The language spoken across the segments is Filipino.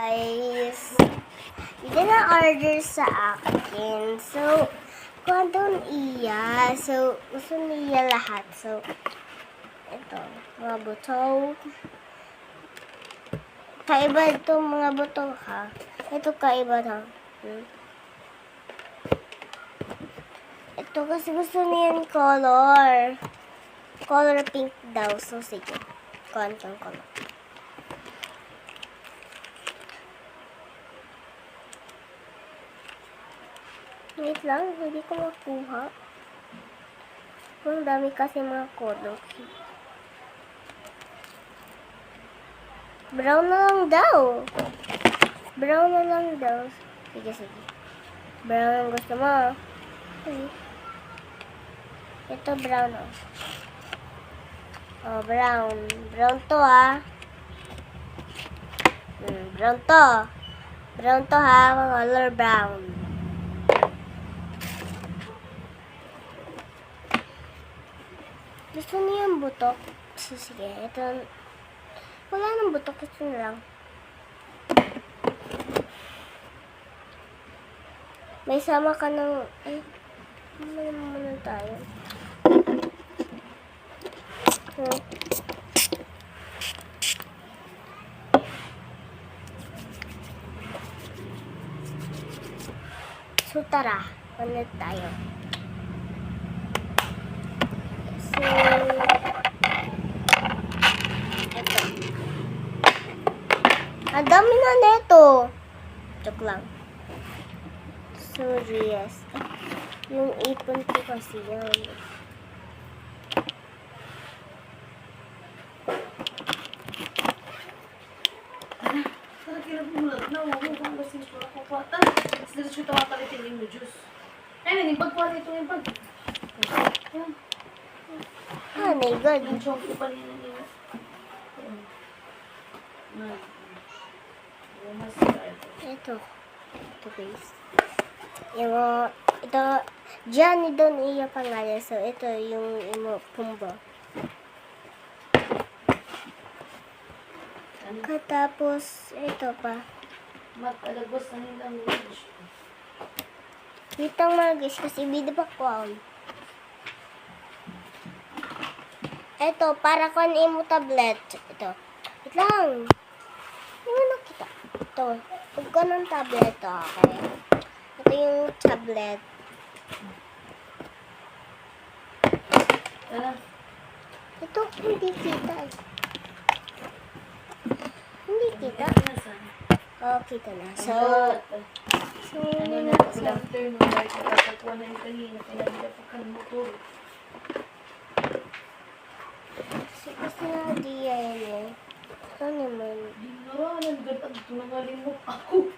Guys, hindi na order sa akin. So, kung doon iya. So, gusto niya lahat. So, ito, mga buto. Kaiba ito mga buto ha. Ito kaiba na. Ito kasi gusto niya yung color. Color pink daw. So, sige. Kontong color. Wait lang, hindi ko makuha. Ang dami kasi mga color. Brown na lang daw. Brown na lang daw. Sige, sige. Brown ang gusto mo. Okay. Ito brown oh. Oh, brown. Brown to ha. Brown to. Brown to ha. Color brown. Gusto niyo yung butok? So, sige, ito. Wala nang butok. Ito na lang. May sama ka ng... Ay, muna tayo. So, tara. Ulit tayo. So, ito. Ang dami na neto. Joke lang. So, yes. Yung ipon ko kasi yan. Diretso ito mapalitin yung juice. Ayun, yung pagkuhan ito yung pag... Ah, my God. Yung chonky pa nila nila. Ito. Ito guys. Yung, ito, Johnny doon iya pangalan. So, ito yung imo pumba. Katapos, ito pa. Matalagos na nilang lunch. Itong mga guys, kasi video pa ko. Ito, para kung imo tablet. Ito. Wait lang. Hindi mo nakita. Ito. Huwag ko ng tablet. Okay. Ito yung tablet. Ito, hindi kita. Hindi kita. Oh, kita na. So, ano na, after nung nakatakuha na yung kanina, pinagdapakan mo to. kasi nga di yan eh. Ito naman. Dinaranan, gano'n. Tunangaling mo ako.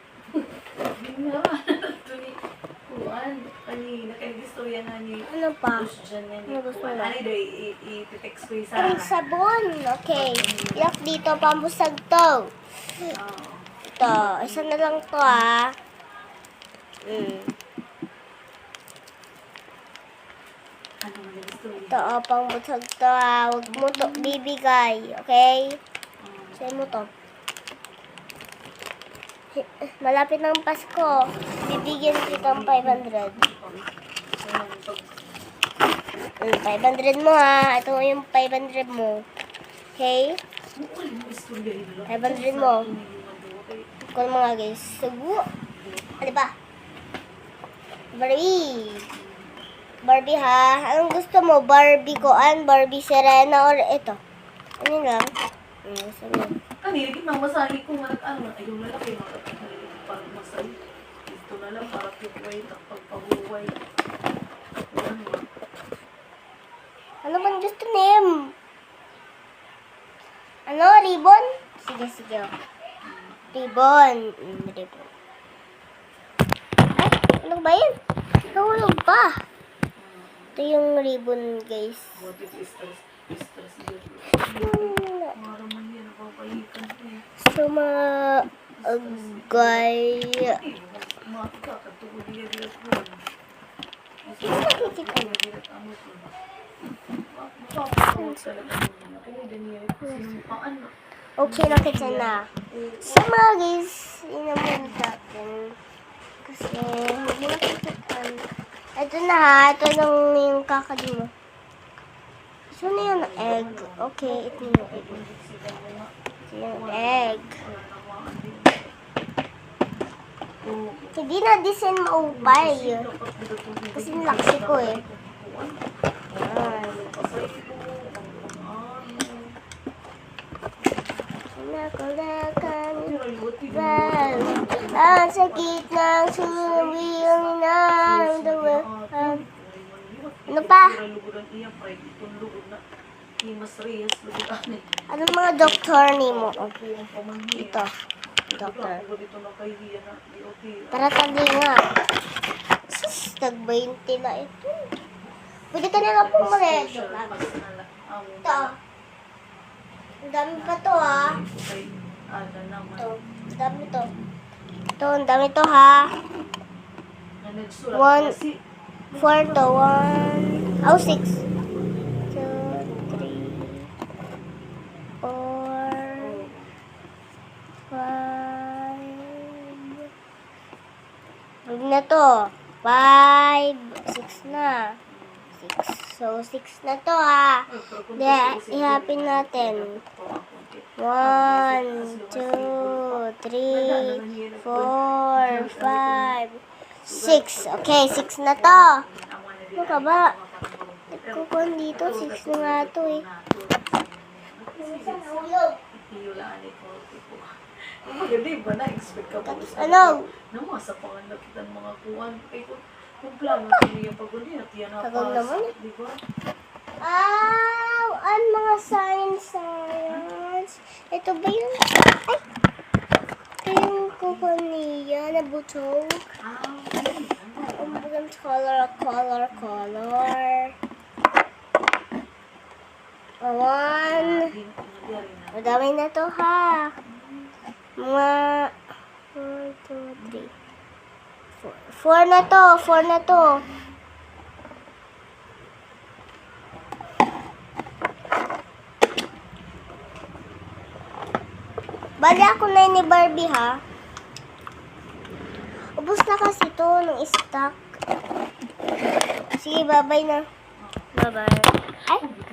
Dinaranan. Ito ni Juan. Kanina, kaya-gistorya na ni... Ano pa? Ano gusto mo? Ano daw, i-text ko isa. Ay, sabon. Okay. Ilak dito, pambusag to. Ito. Isa na lang to ah. Ano nga gusto mo? Ito, pambusag to ah. Huwag mo to bibigay. Okay? Sa'yo mo to. Malapit ng Pasko. Bibigyan kita ng 500. 500 mo ha. Ito yung 500 mo. Okay? 500 mo. Kung mga guys. Sugo. Ano ba? Barbie. Barbie ha. Anong gusto mo? Barbie Koan, Barbie Serena, or ito? Ano lang? Gusto mo. Kanina, masahe ko nga ano, ay yung lalaki, parang masahe. Ito na lang, para kikway, pagpahuway. Ano bang gusto name? Ano? Ribbon? Sige, sige. Ribbon. Ribbon. Ay, ano ba yun? Nahulog pa. Ito yung ribbon, guys. Buti stress yun. Para man yan, napapalikan ko eh. So, mga agay. Maka, katuko diya ko. Hindi nakikita na. Okay, nakita na. So, mga guys, Ito na ha. Ito lang yung kakadi mo. So na yung egg. Okay, ito yung egg. Ito yung egg. Hindi na design maupay. Kasi nalaksi ko eh. Ayan. Nakalakan. Well, ang sakit ng sumiwing ng dawa. Ano pa? Anong mga doktor ni mo? Ito. Doktor. Tara tali nga. Sus, nag-20 na ito. Pwede ka na nga pumaredo. Ito. Ang dami pa to ha. Ito. Ang dami to. Ito, ang dami to ha. 4 to 1. Oh, 6. 2, 3, 4, 5. Huwag na to. 5. 6 na. 6. So, 6 na to ha. Hindi, ihapin natin. 1, 2, 3, 4, 5, 6. Okay, 6 na to. Ano ka ba? Nagkukon dito. 6 na nga to eh. Maganda ba na-expect ka po sa Ano? namasa panganlapitan mga kuwan. Ay, kung plano ko niya pag-uli at yan Tagal naman eh. di ba? Ang mga science. Ito ba yun? Ay! Ito yung kukon niya na butog. Ang color. Madami na to ha. Mga 1, 2, 3. 4 na to. 4 na to. Bali ako na ni Barbie ha. Ubus na kasi to ng stock. Sige, bye-bye na. Bye-bye. Ay!